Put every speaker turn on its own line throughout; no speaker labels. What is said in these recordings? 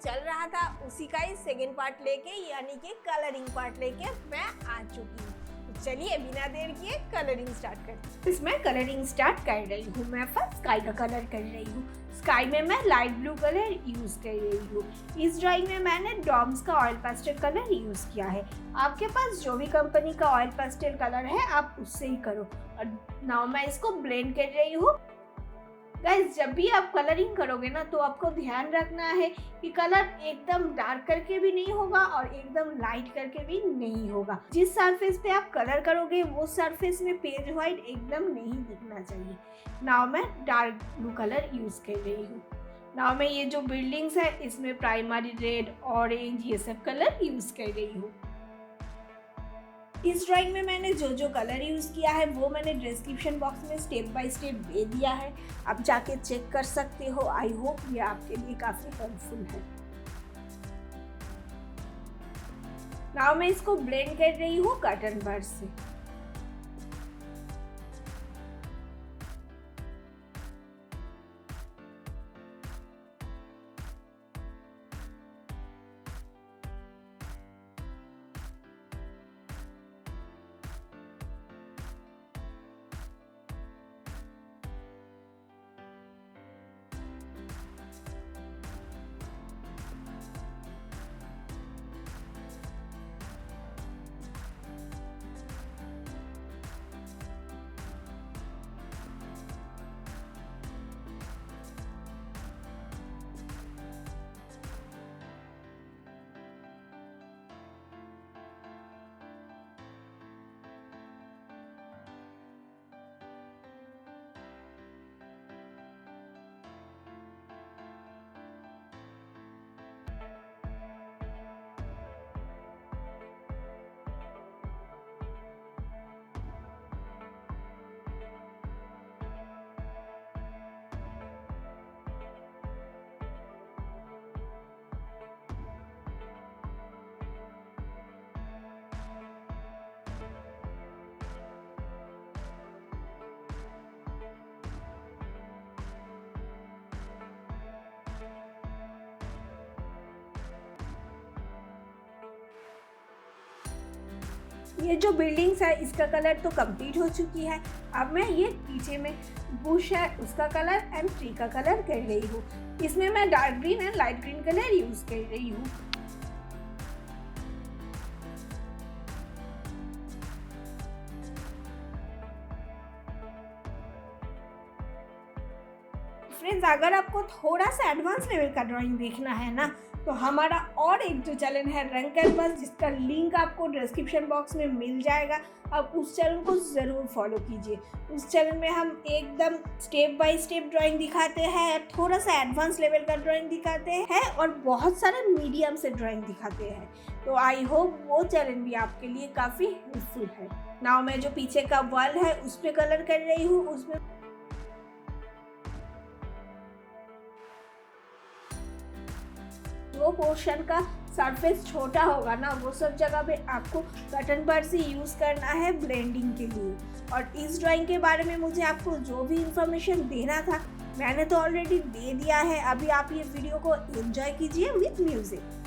चल रहा था उसी का ही सेकेंड पार्ट लेके, यानी कि कलरिंग पार्ट लेके मैं आ चुकी हूँ। तो चलिए बिना देर किए कलरिंग स्टार्ट करते हैं। इसमें कलरिंग स्टार्ट कर रही हूँ। मैं फर्स्ट स्काई का कलर कर रही हूँ। स्काई में मैं लाइट ब्लू कलर यूज कर रही हूँ। इस ड्राइंग में मैंने डॉम्स का ऑयल पेस्टल कलर यूज किया है। आपके पास जो भी कंपनी का ऑयल पेस्टल कलर है आप उससे ही करो। और नाउ मैं इसको ब्लेंड कर रही हूँ। गाइस, जब भी आप कलरिंग करोगे ना तो आपको ध्यान रखना है कि कलर एकदम डार्क करके भी नहीं होगा और एकदम लाइट करके भी नहीं होगा। जिस सरफेस पे आप कलर करोगे वो सरफेस में पेज व्हाइट एकदम नहीं दिखना चाहिए। नाउ मैं डार्क ब्लू कलर यूज कर रही हूँ। नाउ मैं ये जो बिल्डिंग्स है इसमें प्राइमरी रेड, ऑरेंज ये सब कलर यूज कर रही हूँ। इस ड्राइंग में मैंने जो जो कलर यूज़ किया है वो मैंने डिस्क्रिप्शन बॉक्स में स्टेप बाय स्टेप दे दिया है, आप जाके चेक कर सकते हो। आई होप ये आपके लिए काफ़ी हेल्पफुल है। नाउ मैं इसको ब्लेंड कर रही हूँ कॉटन ब्रश से। ये जो बिल्डिंग्स है इसका कलर तो कंप्लीट हो चुकी है। अब मैं ये पीछे में बुश है उसका कलर एंड ट्री का कलर कर रही हूँ। इसमें मैं dark green and light green colour use कर रही हूँ। फ्रेंड्स, अगर आपको थोड़ा सा एडवांस लेवल का ड्राइंग देखना है ना तो हमारा और एक जो चैनल है रंग कैनवास, जिसका लिंक आपको डिस्क्रिप्शन बॉक्स में मिल जाएगा, आप उस चैनल को ज़रूर फॉलो कीजिए। उस चैनल में हम एकदम स्टेप बाय स्टेप ड्राइंग दिखाते हैं, थोड़ा सा एडवांस लेवल का ड्राइंग दिखाते हैं और बहुत सारे मीडियम से ड्राइंग दिखाते हैं। तो आई होप वो चैनल भी आपके लिए काफ़ी हेल्पफुल है। नाउ मैं जो पीछे का वॉल है उस पर कलर कर रही हूँ। उसमें वो पोर्शन का सरफेस छोटा होगा ना वो सब जगह पे आपको कॉटन ब्रश से यूज़ करना है ब्लेंडिंग के लिए। और इस ड्राइंग के बारे में मुझे आपको जो भी इंफॉर्मेशन देना था मैंने तो ऑलरेडी दे दिया है। अभी आप ये वीडियो को एंजॉय कीजिए विथ म्यूजिक।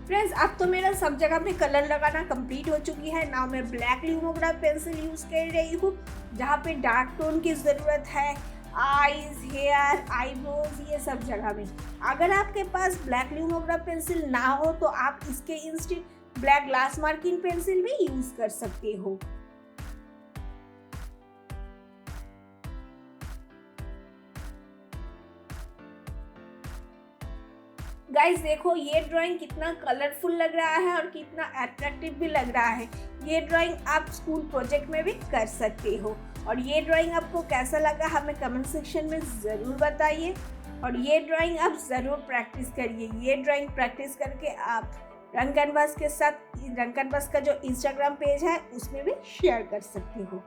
फ्रेंड्स अब तो मेरा सब जगह पे कलर लगाना कंप्लीट हो चुकी है। नाउ मैं ब्लैक ल्यूमोग्राफ पेंसिल यूज़ कर रही हूँ, जहाँ पे डार्क टोन की ज़रूरत है, आईज, हेयर, आईब्रोज, ये सब जगह में। अगर आपके पास ब्लैक ल्यूमोग्राफ पेंसिल ना हो तो आप इसके instead black glass marking pencil भी यूज़ कर सकते हो। गाइस देखो ये ड्राइंग कितना कलरफुल लग रहा है और कितना अट्रैक्टिव भी लग रहा है। ये ड्राइंग आप स्कूल प्रोजेक्ट में भी कर सकते हो। और ये ड्राइंग आपको कैसा लगा हमें कमेंट सेक्शन में ज़रूर बताइए। और ये ड्राइंग आप ज़रूर प्रैक्टिस करिए। ये ड्राइंग प्रैक्टिस करके आप रंग कैनवास के साथ रंग कैनवास का जो इंस्टाग्राम पेज है उसमें भी शेयर कर सकते हो।